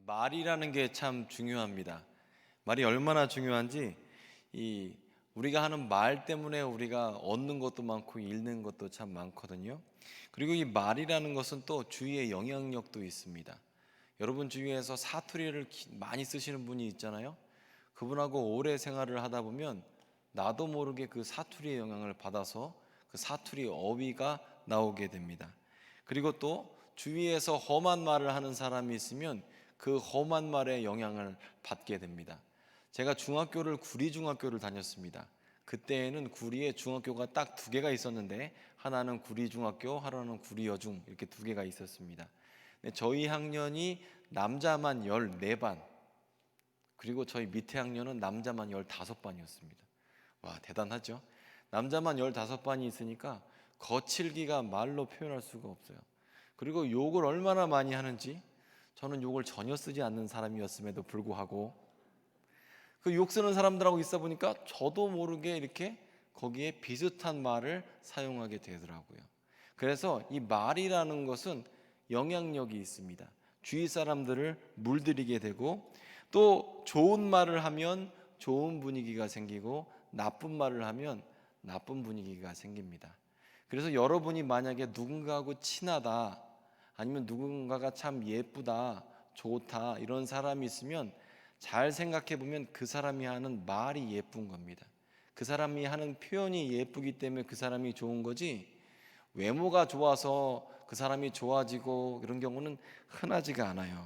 말이라는 게 참 중요합니다. 말이 얼마나 중요한지 우리가 하는 말 때문에 우리가 얻는 것도 많고 잃는 것도 참 많거든요. 그리고 이 말이라는 것은 또 주위에 영향력도 있습니다. 여러분 주위에서 사투리를 많이 쓰시는 분이 있잖아요. 그분하고 오래 생활을 하다 보면 나도 모르게 그 사투리의 영향을 받아서 그 사투리 어휘가 나오게 됩니다. 그리고 또 주위에서 험한 말을 하는 사람이 있으면 그 험한 말에 영향을 받게 됩니다. 제가 중학교를 구리중학교를 다녔습니다. 그때에는 구리에 중학교가 딱 두 개가 있었는데 하나는 구리중학교, 하나는 구리여중 이렇게 두 개가 있었습니다. 근데 저희 학년이 남자만 14반, 그리고 저희 밑에 학년은 남자만 15반이었습니다. 와, 대단하죠? 남자만 15반이 있으니까 거칠기가 말로 표현할 수가 없어요. 그리고 욕을 얼마나 많이 하는지, 저는 욕을 전혀 쓰지 않는 사람이었음에도 불구하고 그 욕 쓰는 사람들하고 있어 보니까 저도 모르게 이렇게 거기에 비슷한 말을 사용하게 되더라고요. 그래서 이 말이라는 것은 영향력이 있습니다. 주위 사람들을 물들이게 되고, 또 좋은 말을 하면 좋은 분위기가 생기고 나쁜 말을 하면 나쁜 분위기가 생깁니다. 그래서 여러분이 만약에 누군가하고 친하다, 아니면 누군가가 참 예쁘다, 좋다 이런 사람이 있으면 잘 생각해 보면 그 사람이 하는 말이 예쁜 겁니다. 그 사람이 하는 표현이 예쁘기 때문에 그 사람이 좋은 거지, 외모가 좋아서 그 사람이 좋아지고 이런 경우는 흔하지가 않아요.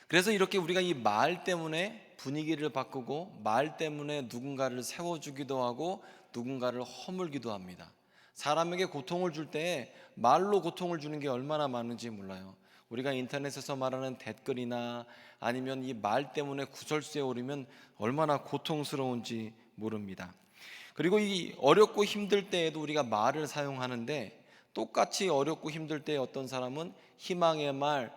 그래서 이렇게 우리가 이 말 때문에 분위기를 바꾸고, 말 때문에 누군가를 세워주기도 하고 누군가를 허물기도 합니다. 사람에게 고통을 줄 때 말로 고통을 주는 게 얼마나 많은지 몰라요. 우리가 인터넷에서 말하는 댓글이나 아니면 이 말 때문에 구설수에 오르면 얼마나 고통스러운지 모릅니다. 그리고 이 어렵고 힘들 때에도 우리가 말을 사용하는데, 똑같이 어렵고 힘들 때 어떤 사람은 희망의 말,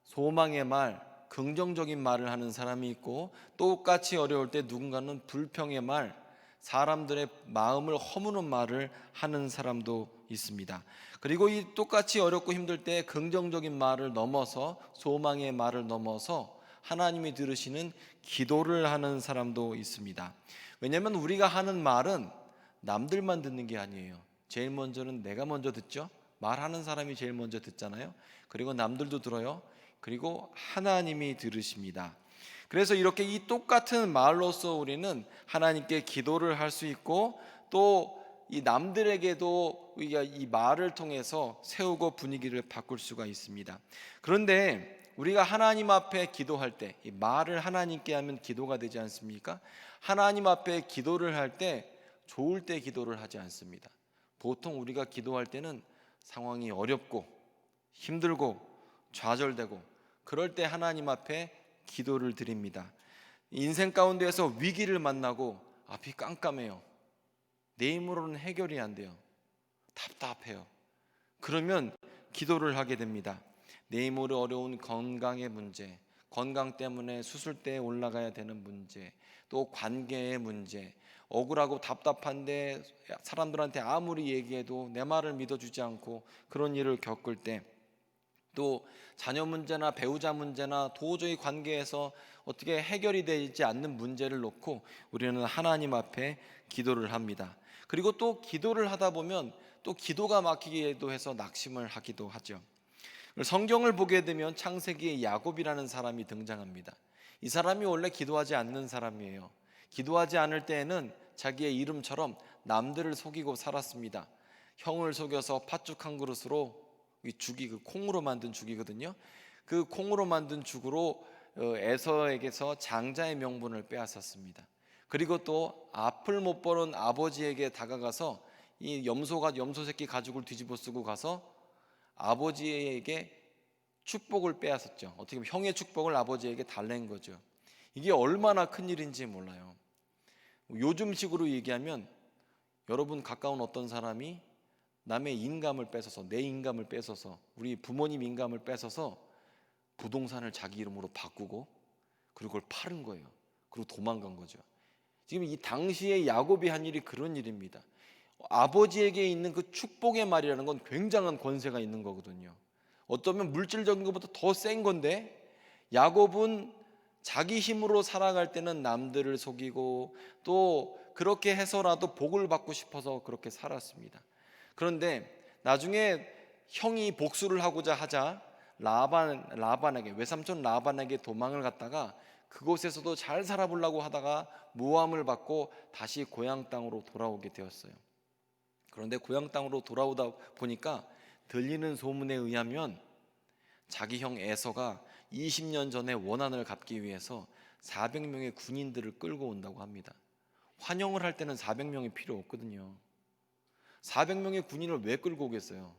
소망의 말, 긍정적인 말을 하는 사람이 있고, 똑같이 어려울 때 누군가는 불평의 말, 사람들의 마음을 허무는 말을 하는 사람도 있습니다. 그리고 이 똑같이 어렵고 힘들 때 긍정적인 말을 넘어서, 소망의 말을 넘어서 하나님이 들으시는 기도를 하는 사람도 있습니다. 왜냐하면 우리가 하는 말은 남들만 듣는 게 아니에요. 제일 먼저는 내가 먼저 듣죠. 말하는 사람이 제일 먼저 듣잖아요. 그리고 남들도 들어요. 그리고 하나님이 들으십니다. 그래서 이렇게 이 똑같은 말로써 우리는 하나님께 기도를 할 수 있고, 또 이 남들에게도 우리가 이 말을 통해서 세우고 분위기를 바꿀 수가 있습니다. 그런데 우리가 하나님 앞에 기도할 때, 이 말을 하나님께 하면 기도가 되지 않습니까? 하나님 앞에 기도를 할 때 좋을 때 기도를 하지 않습니다. 보통 우리가 기도할 때는 상황이 어렵고 힘들고 좌절되고 그럴 때 하나님 앞에 기도를 드립니다. 인생 가운데에서 위기를 만나고 앞이 깜깜해요. 내 힘으로는 해결이 안 돼요. 답답해요. 그러면 기도를 하게 됩니다. 내 힘으로 어려운 건강의 문제, 건강 때문에 수술대에 올라가야 되는 문제, 또 관계의 문제, 억울하고 답답한데 사람들한테 아무리 얘기해도 내 말을 믿어주지 않고 그런 일을 겪을 때, 또 자녀 문제나 배우자 문제나 도저히 관계에서 어떻게 해결이 되지 않는 문제를 놓고 우리는 하나님 앞에 기도를 합니다. 그리고 또 기도를 하다 보면 또 기도가 막히기도 해서 낙심을 하기도 하죠. 성경을 보게 되면 창세기에 야곱이라는 사람이 등장합니다. 이 사람이 원래 기도하지 않는 사람이에요. 기도하지 않을 때에는 자기의 이름처럼 남들을 속이고 살았습니다. 형을 속여서 팥죽 한 그릇으로, 이 죽이 그 콩으로 만든 죽이거든요. 그 콩으로 만든 죽으로 에서에게서 장자의 명분을 빼앗았습니다. 그리고 또 앞을 못 보는 아버지에게 다가가서 이 염소 새끼 가죽을 뒤집어 쓰고 가서 아버지에게 축복을 빼앗았죠. 어떻게 보면 형의 축복을 아버지에게 달랜 거죠. 이게 얼마나 큰 일인지 몰라요. 요즘식으로 얘기하면, 여러분 가까운 어떤 사람이 남의 인감을 뺏어서, 내 인감을 뺏어서, 우리 부모님 인감을 뺏어서 부동산을 자기 이름으로 바꾸고 그리고 그걸 파는 거예요. 그리고 도망간 거죠. 지금 이 당시에 야곱이 한 일이 그런 일입니다. 아버지에게 있는 그 축복의 말이라는 건 굉장한 권세가 있는 거거든요. 어쩌면 물질적인 것보다 더 센 건데 야곱은 자기 힘으로 살아갈 때는 남들을 속이고 또 그렇게 해서라도 복을 받고 싶어서 그렇게 살았습니다. 그런데 나중에 형이 복수를 하고자 하자 라반에게, 외삼촌 라반에게 도망을 갔다가 그곳에서도 잘 살아보려고 하다가 모함을 받고 다시 고향 땅으로 돌아오게 되었어요. 그런데 고향 땅으로 돌아오다 보니까 들리는 소문에 의하면 자기 형 에서가 20년 전에 원한을 갚기 위해서 400명의 군인들을 끌고 온다고 합니다. 환영을 할 때는 400명이 필요 없거든요. 400명의 군인을 왜 끌고 오겠어요?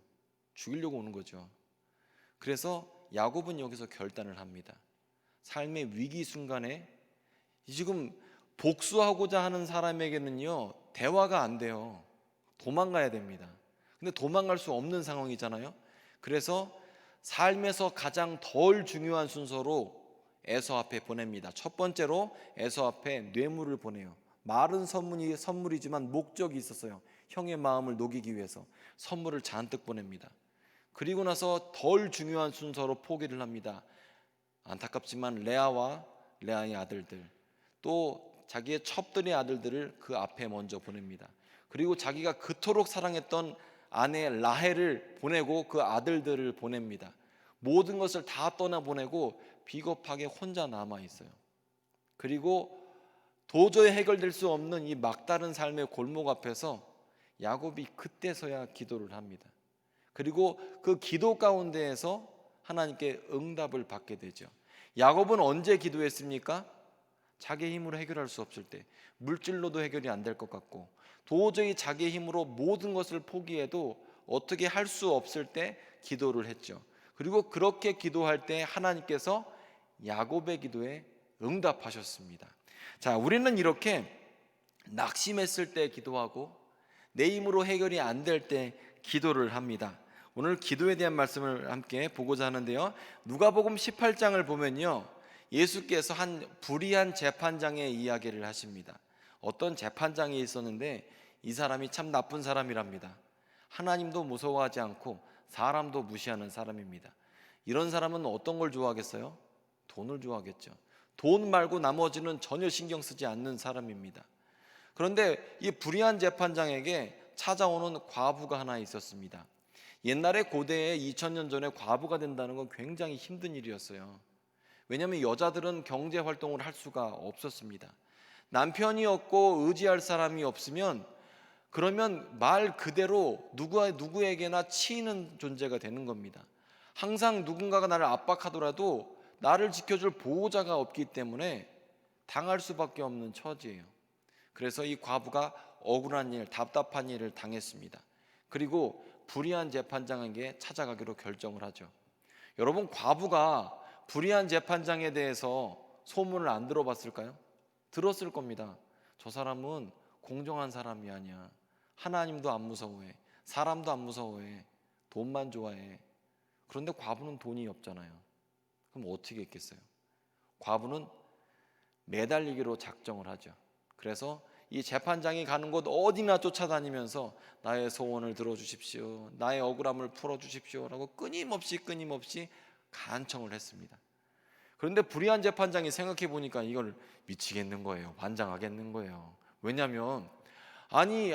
죽이려고 오는 거죠. 그래서 야곱은 여기서 결단을 합니다. 삶의 위기 순간에 지금 복수하고자 하는 사람에게는요, 대화가 안 돼요. 도망가야 됩니다. 근데 도망갈 수 없는 상황이잖아요. 그래서 삶에서 가장 덜 중요한 순서로 에서 앞에 보냅니다. 첫 번째로 에서 앞에 뇌물을 보내요. 말은 선물이지만 목적이 있었어요. 형의 마음을 녹이기 위해서 선물을 잔뜩 보냅니다. 그리고 나서 덜 중요한 순서로 포기를 합니다. 안타깝지만 레아의 아들들, 또 자기의 첩들의 아들들을 그 앞에 먼저 보냅니다. 그리고 자기가 그토록 사랑했던 아내 라헬을 보내고 그 아들들을 보냅니다. 모든 것을 다 떠나보내고 비겁하게 혼자 남아 있어요. 그리고 도저히 해결될 수 없는 이 막다른 삶의 골목 앞에서 야곱이 그때서야 기도를 합니다. 그리고 그 기도 가운데에서 하나님께 응답을 받게 되죠. 야곱은 언제 기도했습니까? 자기 힘으로 해결할 수 없을 때, 물질로도 해결이 안 될 것 같고 도저히 자기 힘으로 모든 것을 포기해도 어떻게 할 수 없을 때 기도를 했죠. 그리고 그렇게 기도할 때 하나님께서 야곱의 기도에 응답하셨습니다. 자, 우리는 이렇게 낙심했을 때 기도하고 내 힘으로 해결이 안 될 때 기도를 합니다. 오늘 기도에 대한 말씀을 함께 보고자 하는데요, 누가복음 18장을 보면요, 예수께서 한 불의한 재판장의 이야기를 하십니다. 어떤 재판장이 있었는데 이 사람이 참 나쁜 사람이랍니다. 하나님도 무서워하지 않고 사람도 무시하는 사람입니다. 이런 사람은 어떤 걸 좋아하겠어요? 돈을 좋아하겠죠. 돈 말고 나머지는 전혀 신경 쓰지 않는 사람입니다. 그런데 이 불의한 재판장에게 찾아오는 과부가 하나 있었습니다. 옛날에 고대에 2000년 전에 과부가 된다는 건 굉장히 힘든 일이었어요. 왜냐하면 여자들은 경제 활동을 할 수가 없었습니다. 남편이 없고 의지할 사람이 없으면 그러면 말 그대로 누구에게나 치이는 존재가 되는 겁니다. 항상 누군가가 나를 압박하더라도 나를 지켜줄 보호자가 없기 때문에 당할 수밖에 없는 처지예요. 그래서 이 과부가 억울한 일, 답답한 일을 당했습니다. 그리고 불의한 재판장에게 찾아가기로 결정을 하죠. 여러분, 과부가 불의한 재판장에 대해서 소문을 안 들어봤을까요? 들었을 겁니다. 저 사람은 공정한 사람이 아니야. 하나님도 안 무서워해. 사람도 안 무서워해. 돈만 좋아해. 그런데 과부는 돈이 없잖아요. 그럼 어떻게 했겠어요? 과부는 매달리기로 작정을 하죠. 그래서 이 재판장이 가는 곳 어디나 쫓아다니면서 나의 소원을 들어주십시오, 나의 억울함을 풀어주십시오 라고 끊임없이 간청을 했습니다. 그런데 불의한 재판장이 생각해 보니까 이걸 미치겠는 거예요. 환장하겠는 거예요. 왜냐하면 아니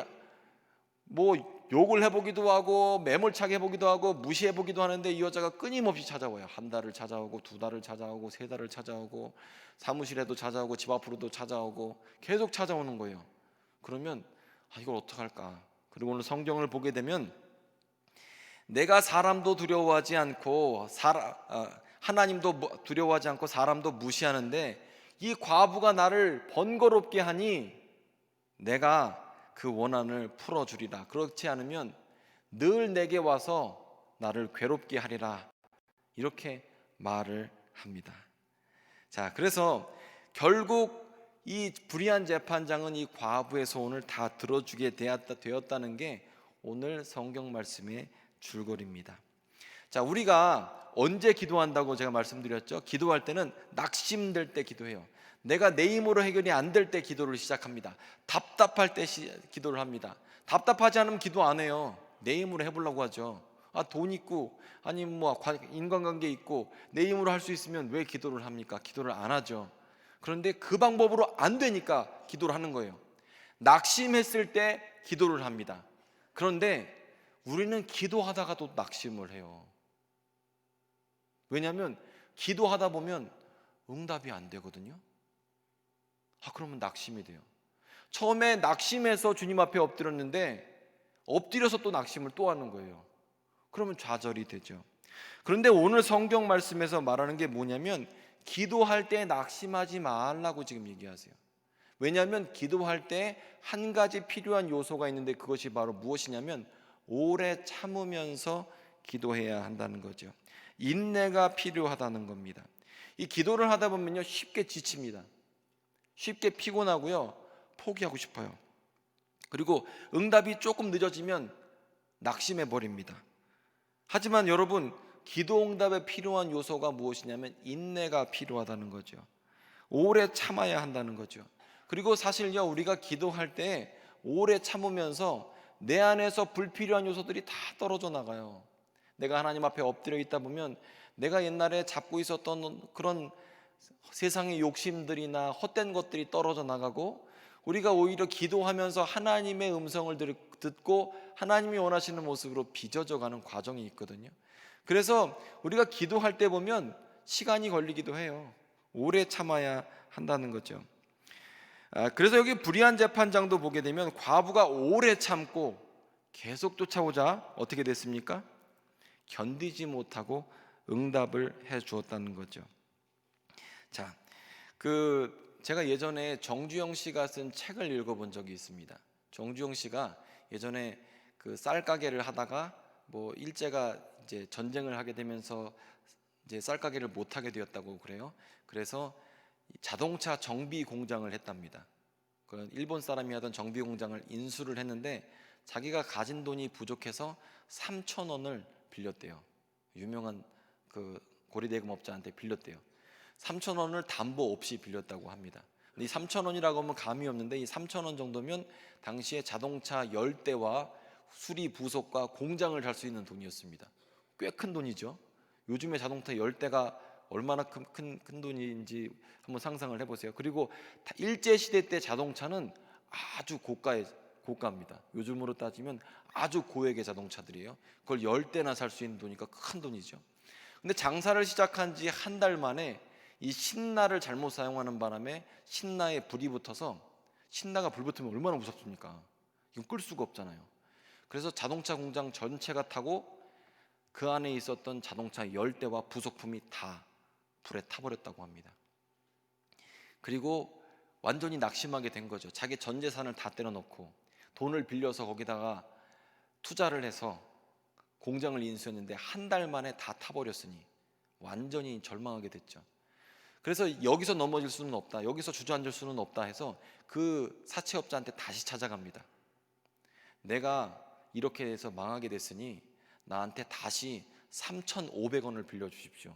뭐 욕을 해보기도 하고 매몰차게 해보기도 하고 무시해보기도 하는데 이 여자가 끊임없이 찾아와요. 한 달을 찾아오고 두 달을 찾아오고 세 달을 찾아오고 사무실에도 찾아오고 집 앞으로도 찾아오고 계속 찾아오는 거예요. 그러면 이걸 어떡할까? 그리고 오늘 성경을 보게 되면 내가 사람도 두려워하지 않고 하나님도 두려워하지 않고 사람도 무시하는데 이 과부가 나를 번거롭게 하니 내가 그 원한을 풀어주리라. 그렇지 않으면 늘 내게 와서 나를 괴롭게 하리라. 이렇게 말을 합니다. 자, 그래서 결국 이 불의한 재판장은 이 과부의 소원을 다 들어주게 되었다는 게 오늘 성경 말씀의 줄거리입니다. 자, 우리가 언제 기도한다고 제가 말씀드렸죠? 기도할 때는 낙심될 때 기도해요. 내가 내 힘으로 해결이 안 될 때 기도를 시작합니다. 답답할 때 기도를 합니다. 답답하지 않으면 기도 안 해요. 내 힘으로 해보려고 하죠. 돈 있고 아니면 뭐 인간관계 있고 내 힘으로 할 수 있으면 왜 기도를 합니까? 기도를 안 하죠. 그런데 그 방법으로 안 되니까 기도를 하는 거예요. 낙심했을 때 기도를 합니다. 그런데 우리는 기도하다가도 낙심을 해요. 왜냐하면 기도하다 보면 응답이 안 되거든요. 그러면 낙심이 돼요. 처음에 낙심해서 주님 앞에 엎드렸는데 엎드려서 또 낙심을 또 하는 거예요. 그러면 좌절이 되죠. 그런데 오늘 성경 말씀에서 말하는 게 뭐냐면 기도할 때 낙심하지 말라고 지금 얘기하세요. 왜냐하면 기도할 때 한 가지 필요한 요소가 있는데 그것이 바로 무엇이냐면 오래 참으면서 기도해야 한다는 거죠. 인내가 필요하다는 겁니다. 이 기도를 하다 보면요 쉽게 지칩니다. 쉽게 피곤하고요 포기하고 싶어요. 그리고 응답이 조금 늦어지면 낙심해 버립니다. 하지만 여러분, 기도 응답에 필요한 요소가 무엇이냐면 인내가 필요하다는 거죠. 오래 참아야 한다는 거죠. 그리고 사실요 우리가 기도할 때 오래 참으면서 내 안에서 불필요한 요소들이 다 떨어져 나가요. 내가 하나님 앞에 엎드려 있다 보면 내가 옛날에 잡고 있었던 그런 세상의 욕심들이나 헛된 것들이 떨어져 나가고 우리가 오히려 기도하면서 하나님의 음성을 듣고 하나님이 원하시는 모습으로 빚어져 가는 과정이 있거든요. 그래서 우리가 기도할 때 보면 시간이 걸리기도 해요. 오래 참아야 한다는 거죠. 그래서 여기 불의한 재판장도 보게 되면 과부가 오래 참고 계속 쫓아오자 어떻게 됐습니까? 견디지 못하고 응답을 해 주었다는 거죠. 자, 제가 예전에 정주영 씨가 쓴 책을 읽어본 적이 있습니다. 정주영 씨가 예전에 그 쌀 가게를 하다가 뭐 일제가 이제 전쟁을 하게 되면서 이제 쌀 가게를 못 하게 되었다고 그래요. 그래서 자동차 정비 공장을 했답니다. 그 일본 사람이 하던 정비 공장을 인수를 했는데 자기가 가진 돈이 부족해서 3,000원을 빌렸대요. 유명한 그 고리대금업자한테 빌렸대요. 3,000원을 담보 없이 빌렸다고 합니다. 이 3,000원이라고 하면 감이 없는데 이 3,000원 정도면 당시에 자동차 10대와 수리 부속과 공장을 할 수 있는 돈이었습니다. 꽤 큰 돈이죠. 요즘에 자동차 10대가 얼마나 큰 돈인지 한번 상상을 해보세요. 그리고 일제시대 때 자동차는 아주 고가입니다. 요즘으로 따지면 아주 고액의 자동차들이에요. 그걸 10대나 살 수 있는 돈이니까 큰 돈이죠. 근데 장사를 시작한 지 한 달 만에 이 신나를 잘못 사용하는 바람에 신나에 불이 붙어서 신나가 불 붙으면 얼마나 무섭습니까? 이건 끌 수가 없잖아요. 그래서 자동차 공장 전체가 타고 그 안에 있었던 자동차 10대와 부속품이 다 불에 타버렸다고 합니다. 그리고 완전히 낙심하게 된 거죠. 자기 전 재산을 다 때려넣고 돈을 빌려서 거기다가 투자를 해서 공장을 인수했는데 한 달 만에 다 타버렸으니 완전히 절망하게 됐죠. 그래서 여기서 넘어질 수는 없다, 여기서 주저앉을 수는 없다 해서 그 사채업자한테 다시 찾아갑니다. 내가 이렇게 해서 망하게 됐으니 나한테 다시 3,500원을 빌려주십시오.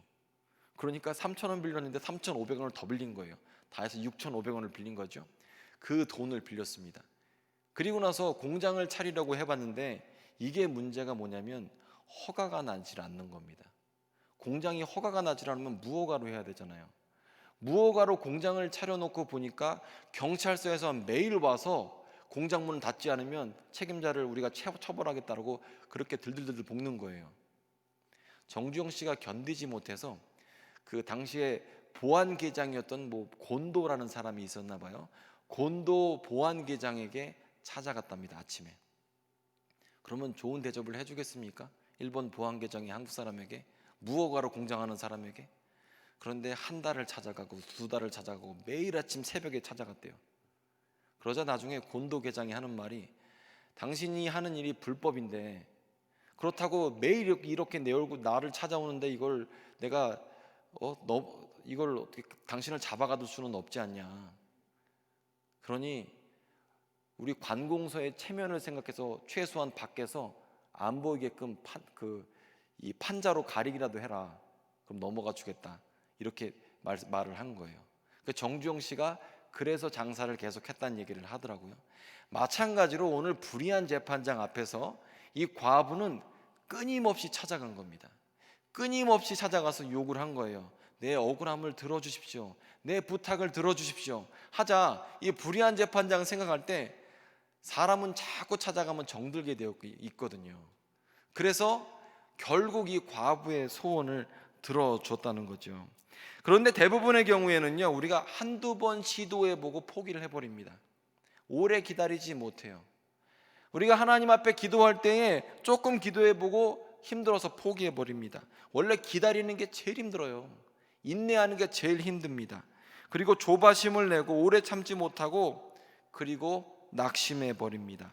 그러니까 3,000원 빌렸는데 3,500원을 더 빌린 거예요. 다 해서 6,500원을 빌린 거죠. 그 돈을 빌렸습니다. 그리고 나서 공장을 차리려고 해봤는데 이게 문제가 뭐냐면 허가가 나질 않는 겁니다. 공장이 허가가 나질 않으면 무허가로 해야 되잖아요. 무허가로 공장을 차려놓고 보니까 경찰서에서 매일 와서 공장 문을 닫지 않으면 책임자를 우리가 처벌하겠다고 그렇게 들들들 볶는 거예요. 정주영 씨가 견디지 못해서 그 당시에 보안계장이었던 곤도라는 사람이 있었나 봐요. 곤도 보안계장에게 찾아갔답니다. 아침에. 그러면 좋은 대접을 해주겠습니까? 일본 보안계장이 한국 사람에게, 무허가로 공장하는 사람에게. 그런데 한 달을 찾아가고 두 달을 찾아가고 매일 아침 새벽에 찾아갔대요. 그러자 나중에 곤도 계장이 하는 말이, 당신이 하는 일이 불법인데 그렇다고 매일 이렇게 내 얼굴 나를 찾아오는데 이걸 내가 이걸 어떻게 당신을 잡아가둘 수는 없지 않냐. 그러니 우리 관공서의 체면을 생각해서 최소한 밖에서 안 보이게끔 이 판자로 가리기라도 해라. 그럼 넘어가 주겠다. 이렇게 말을 한 거예요. 정주영 씨가 그래서 장사를 계속했다는 얘기를 하더라고요. 마찬가지로 오늘 불의한 재판장 앞에서 이 과부는 끊임없이 찾아간 겁니다. 끊임없이 찾아가서 요구를 한 거예요. 내 억울함을 들어주십시오. 내 부탁을 들어주십시오. 하자. 이 불의한 재판장 생각할 때 사람은 자꾸 찾아가면 정들게 되어 있거든요. 그래서 결국 이 과부의 소원을 들어줬다는 거죠. 그런데 대부분의 경우에는요, 우리가 한두 번 시도해보고 포기를 해버립니다. 오래 기다리지 못해요. 우리가 하나님 앞에 기도할 때에 조금 기도해보고 힘들어서 포기해버립니다. 원래 기다리는 게 제일 힘들어요. 인내하는 게 제일 힘듭니다. 그리고 조바심을 내고 오래 참지 못하고 그리고 낙심해버립니다.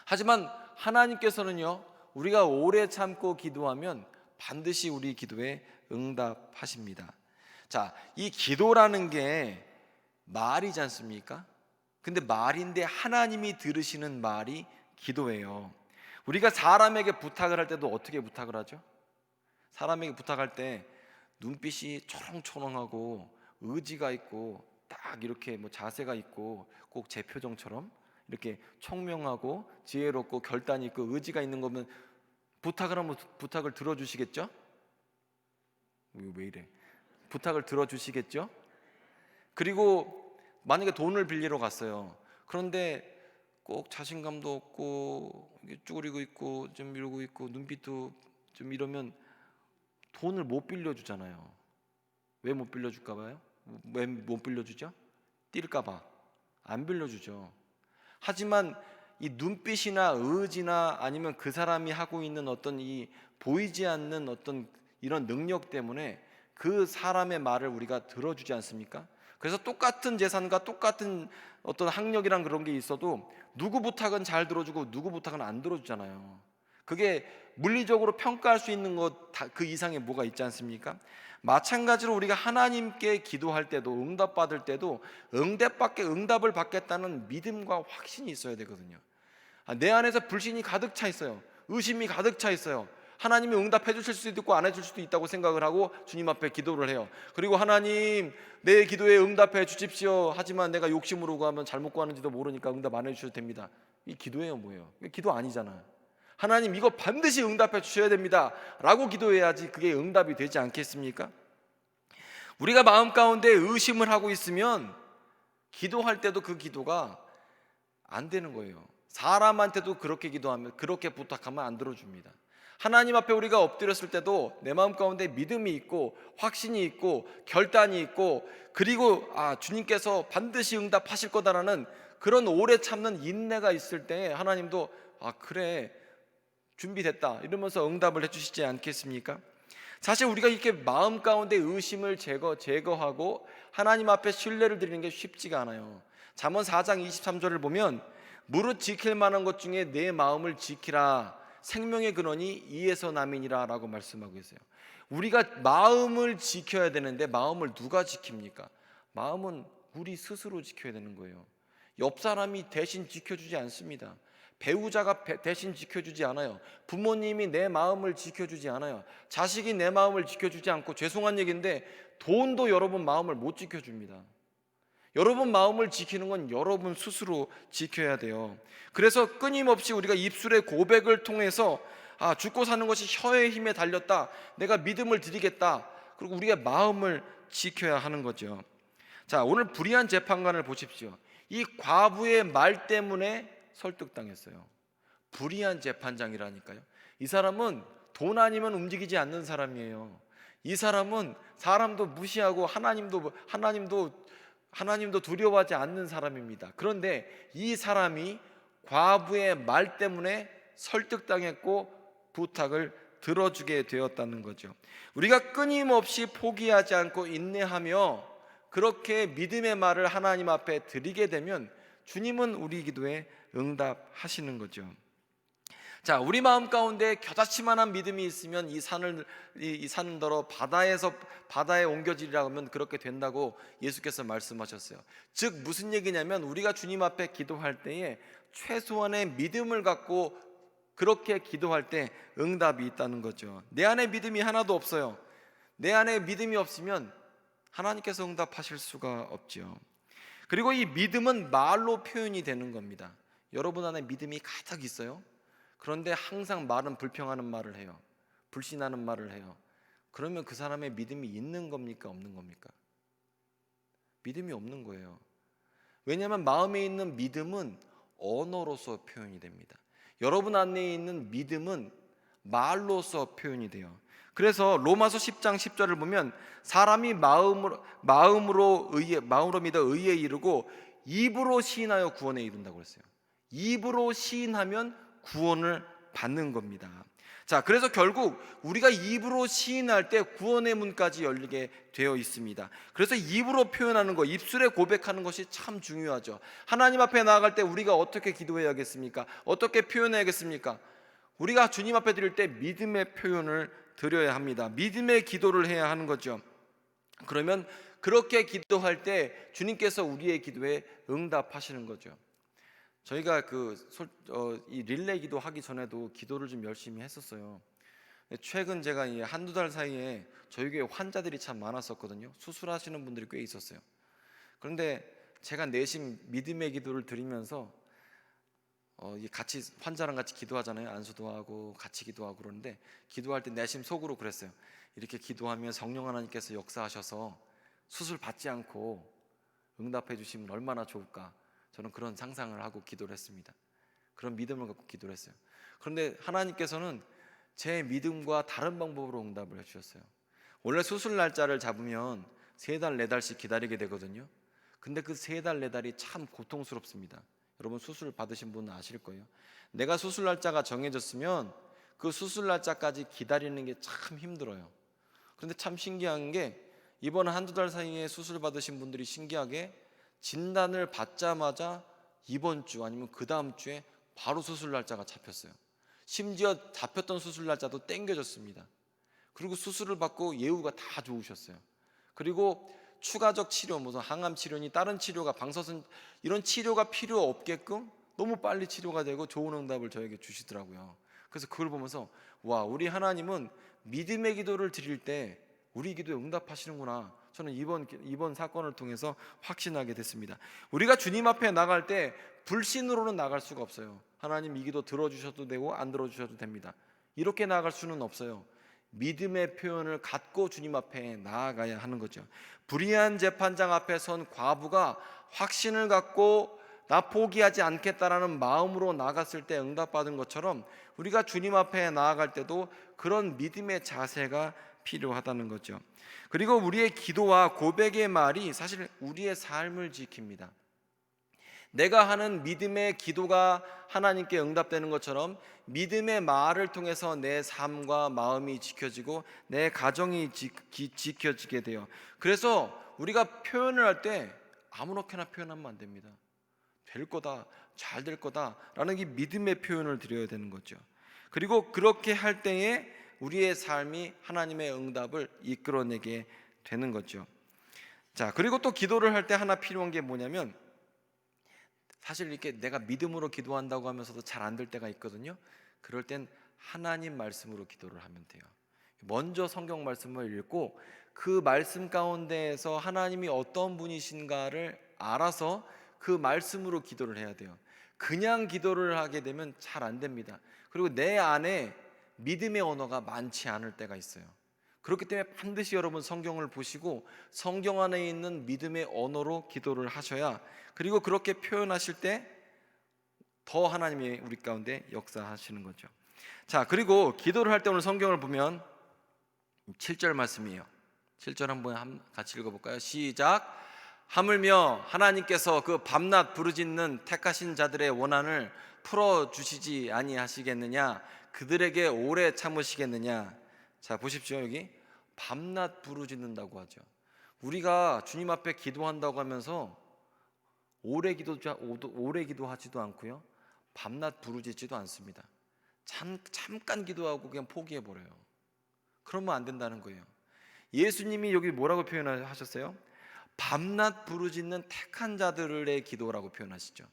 하지만 하나님께서는요, 우리가 오래 참고 기도하면 반드시 우리 기도에 응답하십니다. 자, 이 기도라는 게 말이지 않습니까? 근데 말인데 하나님이 들으시는 말이 기도예요. 우리가 사람에게 부탁을 할 때도 어떻게 부탁을 하죠? 사람에게 부탁할 때 눈빛이 초롱초롱하고 의지가 있고 딱 이렇게 자세가 있고 꼭 제 표정처럼 이렇게 총명하고 지혜롭고 결단이 있고 의지가 있는 거면 부탁을 하면 부탁을 들어주시겠죠? 왜 이래? 부탁을 들어주시겠죠? 그리고 만약에 돈을 빌리러 갔어요. 그런데 꼭 자신감도 없고 쭈그리고 있고 좀 이러고 있고 눈빛도 좀 이러면 돈을 못 빌려주잖아요. 왜 못 빌려줄까 봐요? 왜 못 빌려주죠? 뛸까 봐 안 빌려주죠. 하지만 이 눈빛이나 의지나 아니면 그 사람이 하고 있는 어떤 이 보이지 않는 어떤 이런 능력 때문에 그 사람의 말을 우리가 들어주지 않습니까? 그래서 똑같은 재산과 똑같은 어떤 학력이란 그런 게 있어도 누구 부탁은 잘 들어주고 누구 부탁은 안 들어주잖아요. 그게 물리적으로 평가할 수 있는 것 그 이상의 뭐가 있지 않습니까? 마찬가지로 우리가 하나님께 기도할 때도 응답받을 때도 응답을 받겠다는 믿음과 확신이 있어야 되거든요. 내 안에서 불신이 가득 차 있어요. 의심이 가득 차 있어요. 하나님이 응답해 주실 수도 있고 안 해줄 수도 있다고 생각을 하고 주님 앞에 기도를 해요. 그리고 하나님 내 기도에 응답해 주십시오. 하지만 내가 욕심으로 구하면 잘못 구하는지도 모르니까 응답 안 해주셔도 됩니다. 이 기도예요 뭐예요? 기도 아니잖아요. 하나님 이거 반드시 응답해 주셔야 됩니다 라고 기도해야지 그게 응답이 되지 않겠습니까? 우리가 마음 가운데 의심을 하고 있으면 기도할 때도 그 기도가 안 되는 거예요. 사람한테도 그렇게 기도하면 그렇게 부탁하면 안 들어줍니다. 하나님 앞에 우리가 엎드렸을 때도 내 마음 가운데 믿음이 있고 확신이 있고 결단이 있고 그리고 주님께서 반드시 응답하실 거다라는 그런 오래 참는 인내가 있을 때 하나님도 그래 준비됐다 이러면서 응답을 해주시지 않겠습니까? 사실 우리가 이렇게 마음 가운데 의심을 제거하고 하나님 앞에 신뢰를 드리는 게 쉽지가 않아요. 잠언 4장 23절을 보면 무릇 지킬 만한 것 중에 내 마음을 지키라 생명의 근원이 이에서 남이니라 라고 말씀하고 있어요. 우리가 마음을 지켜야 되는데 마음을 누가 지킵니까? 마음은 우리 스스로 지켜야 되는 거예요. 옆 사람이 대신 지켜주지 않습니다. 배우자가 대신 지켜주지 않아요. 부모님이 내 마음을 지켜주지 않아요. 자식이 내 마음을 지켜주지 않고 죄송한 얘기인데 돈도 여러분 마음을 못 지켜줍니다. 여러분 마음을 지키는 건 여러분 스스로 지켜야 돼요. 그래서 끊임없이 우리가 입술의 고백을 통해서 죽고 사는 것이 혀의 힘에 달렸다. 내가 믿음을 드리겠다. 그리고 우리가 마음을 지켜야 하는 거죠. 자, 오늘 불의한 재판관을 보십시오. 이 과부의 말 때문에 설득당했어요. 불의한 재판장이라니까요. 이 사람은 돈 아니면 움직이지 않는 사람이에요. 이 사람은 사람도 무시하고 하나님도 두려워하지 않는 사람입니다. 그런데 이 사람이 과부의 말 때문에 설득당했고 부탁을 들어주게 되었다는 거죠. 우리가 끊임없이 포기하지 않고 인내하며 그렇게 믿음의 말을 하나님 앞에 드리게 되면 주님은 우리 기도에 응답하시는 거죠. 자, 우리 마음 가운데 겨자씨만한 믿음이 있으면 이 산더러 바다에 옮겨지리라 하면 그렇게 된다고 예수께서 말씀하셨어요. 즉 무슨 얘기냐면 우리가 주님 앞에 기도할 때에 최소한의 믿음을 갖고 그렇게 기도할 때 응답이 있다는 거죠. 내 안에 믿음이 하나도 없어요. 내 안에 믿음이 없으면 하나님께서 응답하실 수가 없죠. 그리고 이 믿음은 말로 표현이 되는 겁니다. 여러분 안에 믿음이 가득 있어요? 그런데 항상 말은 불평하는 말을 해요. 불신하는 말을 해요. 그러면 그 사람의 믿음이 있는 겁니까? 없는 겁니까? 믿음이 없는 거예요. 왜냐하면 마음에 있는 믿음은 언어로서 표현이 됩니다. 여러분 안에 있는 믿음은 말로서 표현이 돼요. 그래서 로마서 10장 10절을 보면 사람이 마음으로 믿어 의에 이르고 입으로 시인하여 구원에 이른다고 그랬어요. 입으로 시인하면 구원을 받는 겁니다. 자, 그래서 결국 우리가 입으로 시인할 때 구원의 문까지 열리게 되어 있습니다. 그래서 입으로 표현하는 것, 입술에 고백하는 것이 참 중요하죠. 하나님 앞에 나아갈 때 우리가 어떻게 기도해야겠습니까? 어떻게 표현해야겠습니까? 우리가 주님 앞에 드릴 때 믿음의 표현을 드려야 합니다. 믿음의 기도를 해야 하는 거죠. 그러면 그렇게 기도할 때 주님께서 우리의 기도에 응답하시는 거죠. 저희가 이 릴레이 기도 하기 전에도 기도를 좀 열심히 했었어요. 최근 제가 한두 달 사이에 저희 교회 환자들이 참 많았었거든요. 수술하시는 분들이 꽤 있었어요. 그런데 제가 내심 믿음의 기도를 드리면서 같이 환자랑 같이 기도하잖아요. 안수도 하고 같이 기도하고 그러는데 기도할 때 내심 속으로 그랬어요. 이렇게 기도하면 성령 하나님께서 역사하셔서 수술 받지 않고 응답해 주시면 얼마나 좋을까. 저는 그런 상상을 하고 기도를 했습니다. 그런 믿음을 갖고 기도를 했어요. 그런데 하나님께서는 제 믿음과 다른 방법으로 응답을 해주셨어요. 원래 수술 날짜를 잡으면 3달, 4달씩 기다리게 되거든요. 근데 그 3달, 4달이 참 고통스럽습니다. 여러분 수술 받으신 분은 아실 거예요. 내가 수술 날짜가 정해졌으면 그 수술 날짜까지 기다리는 게 참 힘들어요. 그런데 참 신기한 게 이번 한두 달 사이에 수술 받으신 분들이 신기하게 진단을 받자마자 이번 주 아니면 그 다음 주에 바로 수술 날짜가 잡혔어요. 심지어 잡혔던 수술 날짜도 땡겨졌습니다. 그리고 수술을 받고 예후가 다 좋으셨어요. 그리고 추가적 치료, 무슨 항암 치료니 다른 치료가 방사선 이런 치료가 필요 없게끔 너무 빨리 치료가 되고 좋은 응답을 저에게 주시더라고요. 그래서 그걸 보면서 와, 우리 하나님은 믿음의 기도를 드릴 때 우리 기도에 응답하시는구나. 저는 이번 사건을 통해서 확신하게 됐습니다. 우리가 주님 앞에 나갈 때 불신으로는 나갈 수가 없어요. 하나님 이 기도 들어주셔도 되고 안 들어주셔도 됩니다. 이렇게 나갈 수는 없어요. 믿음의 표현을 갖고 주님 앞에 나아가야 하는 거죠. 불의한 재판장 앞에 선 과부가 확신을 갖고 나 포기하지 않겠다라는 마음으로 나갔을 때 응답받은 것처럼 우리가 주님 앞에 나아갈 때도 그런 믿음의 자세가 필요하다는 거죠. 그리고 우리의 기도와 고백의 말이 사실 우리의 삶을 지킵니다. 내가 하는 믿음의 기도가 하나님께 응답되는 것처럼 믿음의 말을 통해서 내 삶과 마음이 지켜지고 내 가정이 지켜지게 돼요. 그래서 우리가 표현을 할 때 아무렇게나 표현하면 안 됩니다. 될 거다, 잘 될 거다라는 이 믿음의 표현을 드려야 되는 거죠. 그리고 그렇게 할 때에 우리의 삶이 하나님의 응답을 이끌어내게 되는 거죠. 자, 그리고 또 기도를 할 때 하나 필요한 게 뭐냐면 사실 이렇게 내가 믿음으로 기도한다고 하면서도 잘 안 될 때가 있거든요. 그럴 땐 하나님 말씀으로 기도를 하면 돼요. 먼저 성경 말씀을 읽고 그 말씀 가운데에서 하나님이 어떤 분이신가를 알아서 그 말씀으로 기도를 해야 돼요. 그냥 기도를 하게 되면 잘 안 됩니다. 그리고 내 안에 믿음의 언어가 많지 않을 때가 있어요. 그렇기 때문에 반드시 여러분 성경을 보시고 성경 안에 있는 믿음의 언어로 기도를 하셔야, 그리고 그렇게 표현하실 때 더 하나님이 우리 가운데 역사하시는 거죠. 자, 그리고 기도를 할 때 오늘 성경을 보면 7절 말씀이에요. 7절 한번 같이 읽어볼까요? 시작. 하물며 하나님께서 그 밤낮 부르짖는 택하신 자들의 원한을 풀어주시지 아니하시겠느냐? 그들에게 오래 참으시겠느냐? 자, 보십시오. 여기 밤낮 부르짖는다고 하죠. 우리가 주님 앞에 기도한다고 하면서 오래 기도하지도 않고요, 밤낮 부르짖지도 않습니다. 잠깐 기도하고 그냥 포기해버려요. 그러면 안 된다는 거예요. 예수님이 여기 뭐라고 표현하셨어요? 밤낮 부르짖는 택한 자들의 기도라고 표현하시죠.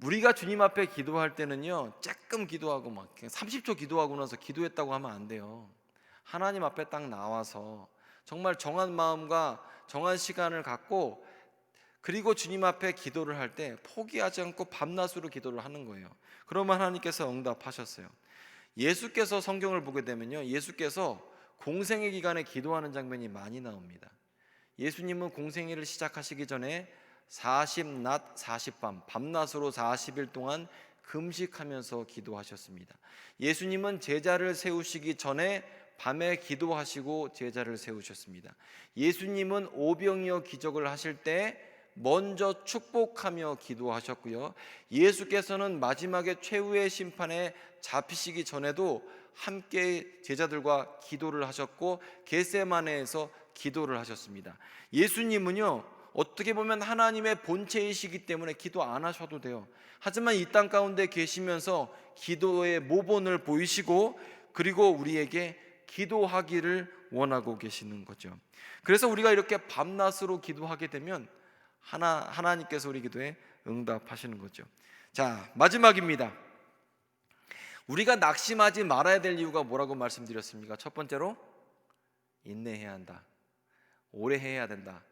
우리가 주님 앞에 기도할 때는요, 조금 기도하고 막 30초 기도하고 나서 기도했다고 하면 안 돼요. 하나님 앞에 딱 나와서 정말 정한 마음과 정한 시간을 갖고 그리고 주님 앞에 기도를 할 때 포기하지 않고 밤낮으로 기도를 하는 거예요. 그러면 하나님께서 응답하셨어요. 예수께서 성경을 보게 되면요, 예수께서 공생애 기간에 기도하는 장면이 많이 나옵니다. 예수님은 공생애를 시작하시기 전에 40낮 40밤 밤낮으로 40일 동안 금식하면서 기도하셨습니다. 예수님은 제자를 세우시기 전에 밤에 기도하시고 제자를 세우셨습니다. 예수님은 오병이어 기적을 하실 때 먼저 축복하며 기도하셨고요. 예수께서는 마지막에 최후의 심판에 잡히시기 전에도 함께 제자들과 기도를 하셨고 겟세마네에서 기도를 하셨습니다. 예수님은요, 어떻게 보면 하나님의 본체이시기 때문에 기도 안 하셔도 돼요. 하지만 이 땅 가운데 계시면서 기도의 모본을 보이시고 그리고 우리에게 기도하기를 원하고 계시는 거죠. 그래서 우리가 이렇게 밤낮으로 기도하게 되면 하나님께서 우리 기도에 응답하시는 거죠. 자, 마지막입니다. 우리가 낙심하지 말아야 될 이유가 뭐라고 말씀드렸습니까? 첫 번째로 인내해야 한다. 오래 해야 된다.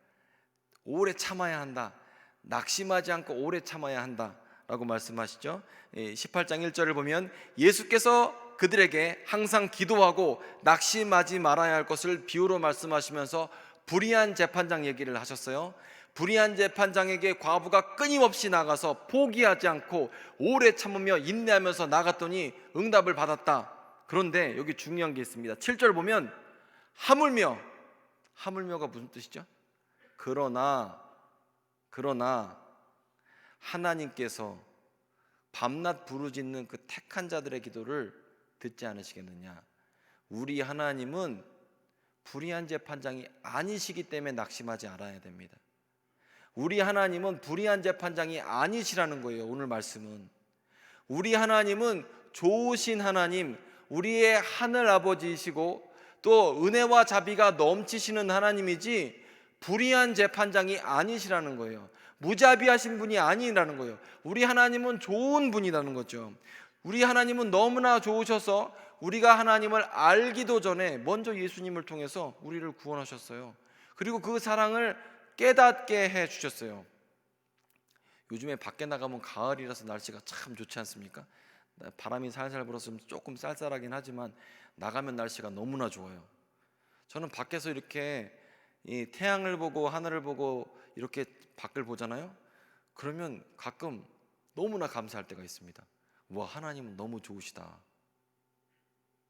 오래 참아야 한다. 낙심하지 않고 오래 참아야 한다 라고 말씀하시죠. 18장 1절을 보면 예수께서 그들에게 항상 기도하고 낙심하지 말아야 할 것을 비유로 말씀하시면서 불의한 재판장 얘기를 하셨어요. 불의한 재판장에게 과부가 끊임없이 나가서 포기하지 않고 오래 참으며 인내하면서 나갔더니 응답을 받았다. 그런데 여기 중요한 게 있습니다. 7절 보면 하물며가 무슨 뜻이죠? 그러나 하나님께서 밤낮 부르짖는 그 택한 자들의 기도를 듣지 않으시겠느냐. 우리 하나님은 불의한 재판장이 아니시기 때문에 낙심하지 않아야 됩니다. 우리 하나님은 불의한 재판장이 아니시라는 거예요. 오늘 말씀은 우리 하나님은 좋으신 하나님, 우리의 하늘 아버지이시고 또 은혜와 자비가 넘치시는 하나님이지 불의한 재판장이 아니시라는 거예요. 무자비하신 분이 아니라는 거예요. 우리 하나님은 좋은 분이라는 거죠. 우리 하나님은 너무나 좋으셔서 우리가 하나님을 알기도 전에 먼저 예수님을 통해서 우리를 구원하셨어요. 그리고 그 사랑을 깨닫게 해주셨어요. 요즘에 밖에 나가면 가을이라서 날씨가 참 좋지 않습니까? 바람이 살살 불어서 조금 쌀쌀하긴 하지만 나가면 날씨가 너무나 좋아요. 저는 밖에서 이렇게 이 태양을 보고 하늘을 보고 이렇게 밖을 보잖아요. 그러면 가끔 너무나 감사할 때가 있습니다. 와, 하나님은 너무 좋으시다.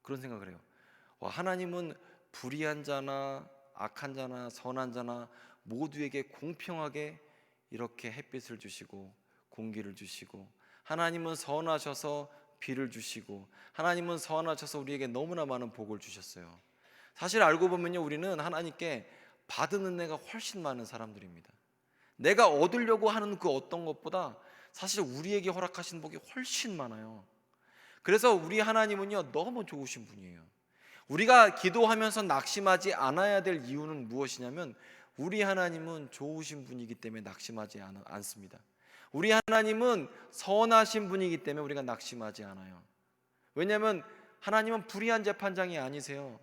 그런 생각을 해요. 와, 하나님은 불의한 자나 악한 자나 선한 자나 모두에게 공평하게 이렇게 햇빛을 주시고 공기를 주시고, 하나님은 선하셔서 비를 주시고, 하나님은 선하셔서 우리에게 너무나 많은 복을 주셨어요. 사실 알고 보면요, 우리는 하나님께 받은 은혜가 훨씬 많은 사람들입니다. 내가 얻으려고 하는 그 어떤 것보다 사실 우리에게 허락하신 복이 훨씬 많아요. 그래서 우리 하나님은요, 너무 좋으신 분이에요. 우리가 기도하면서 낙심하지 않아야 될 이유는 무엇이냐면 우리 하나님은 좋으신 분이기 때문에 낙심하지 않습니다. 우리 하나님은 선하신 분이기 때문에 우리가 낙심하지 않아요. 왜냐하면 하나님은 불의한 재판장이 아니세요.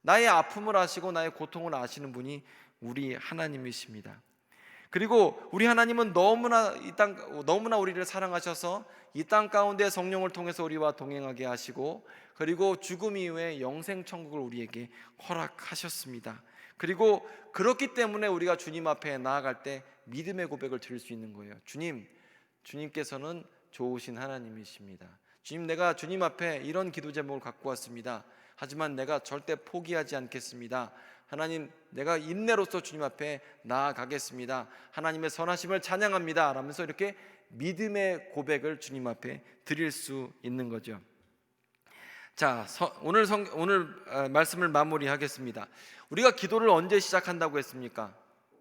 나의 아픔을 아시고 나의 고통을 아시는 분이 우리 하나님이십니다. 그리고 우리 하나님은 너무나 우리를 사랑하셔서 이 땅 가운데 성령을 통해서 우리와 동행하게 하시고, 그리고 죽음 이후에 영생 천국을 우리에게 허락하셨습니다. 그리고 그렇기 때문에 우리가 주님 앞에 나아갈 때 믿음의 고백을 드릴 수 있는 거예요. 주님께서는 좋으신 하나님이십니다. 주님, 내가 주님 앞에 이런 기도 제목을 갖고 왔습니다. 하지만 내가 절대 포기하지 않겠습니다. 하나님, 내가 인내로서 주님 앞에 나아가겠습니다. 하나님의 선하심을 찬양합니다 라면서 이렇게 믿음의 고백을 주님 앞에 드릴 수 있는 거죠. 자, 오늘 말씀을 마무리하겠습니다. 우리가 기도를 언제 시작한다고 했습니까?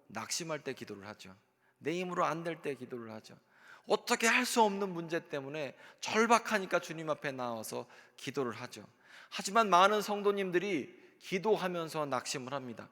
낙심할 때 기도를 하죠. 내 힘으로 안 될 때 기도를 하죠. 어떻게 할 수 없는 문제 때문에 절박하니까 주님 앞에 나와서 기도를 하죠. 하지만 많은 성도님들이 기도하면서 낙심을 합니다.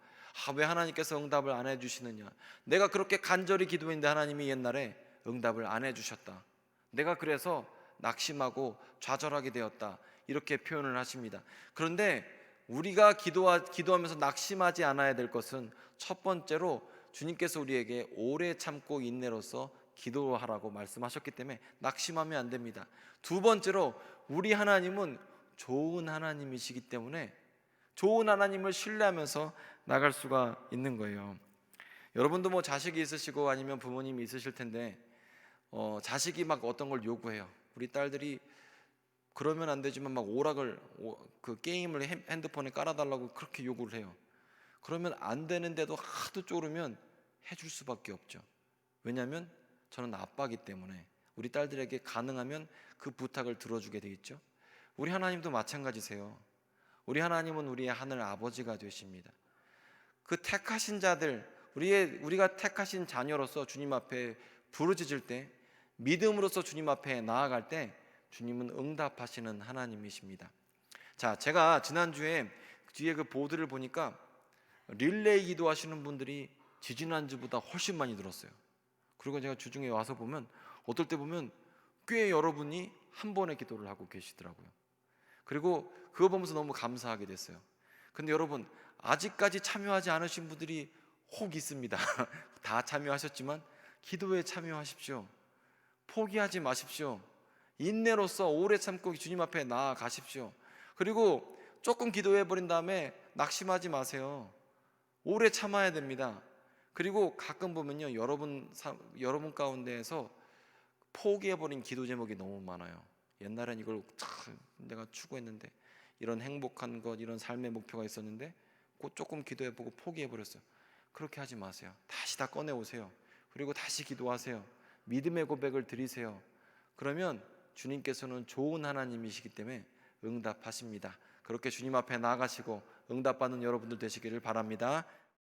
왜 하나님께서 응답을 안 해주시느냐, 내가 그렇게 간절히 기도했는데 하나님이 옛날에 응답을 안 해주셨다, 내가 그래서 낙심하고 좌절하게 되었다, 이렇게 표현을 하십니다. 그런데 우리가 기도하면서 낙심하지 않아야 될 것은 첫 번째로 주님께서 우리에게 오래 참고 인내로서 기도하라고 말씀하셨기 때문에 낙심하면 안 됩니다. 두 번째로 우리 하나님은 좋은 하나님이시기 때문에 좋은 하나님을 신뢰하면서 나갈 수가 있는 거예요. 여러분도 뭐 자식이 있으시고 아니면 부모님이 있으실 텐데 자식이 막 어떤 걸 요구해요. 우리 딸들이 그러면 안 되지만 막 그 게임을 핸드폰에 깔아달라고 그렇게 요구를 해요. 그러면 안 되는데도 하도 쪼르면 해줄 수밖에 없죠. 왜냐하면 저는 아빠기 때문에 우리 딸들에게 가능하면 그 부탁을 들어주게 돼 있죠. 우리 하나님도 마찬가지세요. 우리 하나님은 우리의 하늘 아버지가 되십니다. 그 택하신 자들, 우리가 택하신 자녀로서 주님 앞에 부르짖을 때, 믿음으로써 주님 앞에 나아갈 때 주님은 응답하시는 하나님이십니다. 자, 제가 지난주에 뒤에 그 보드를 보니까 릴레이 기도하시는 분들이 지지난주보다 훨씬 많이 들었어요. 그리고 제가 주중에 와서 보면 어떨 때 보면 꽤 여러분이 한 번의 기도를 하고 계시더라고요. 그리고 그거 보면서 너무 감사하게 됐어요. 근데 여러분, 아직까지 참여하지 않으신 분들이 혹 있습니다. 다 참여하셨지만 기도에 참여하십시오. 포기하지 마십시오. 인내로서 오래 참고 주님 앞에 나아가십시오. 그리고 조금 기도해 버린 다음에 낙심하지 마세요. 오래 참아야 됩니다. 그리고 가끔 보면요, 여러분 가운데에서 포기해버린 기도 제목이 너무 많아요. 옛날엔 이걸 내가 추구했는데, 이런 행복한 것, 이런 삶의 목표가 있었는데 곧 조금 기도해보고 포기해버렸어요. 그렇게 하지 마세요. 다시 다 꺼내오세요. 그리고 다시 기도하세요. 믿음의 고백을 드리세요. 그러면 주님께서는 좋은 하나님이시기 때문에 응답하십니다. 그렇게 주님 앞에 나아가시고 응답받는 여러분들 되시기를 바랍니다.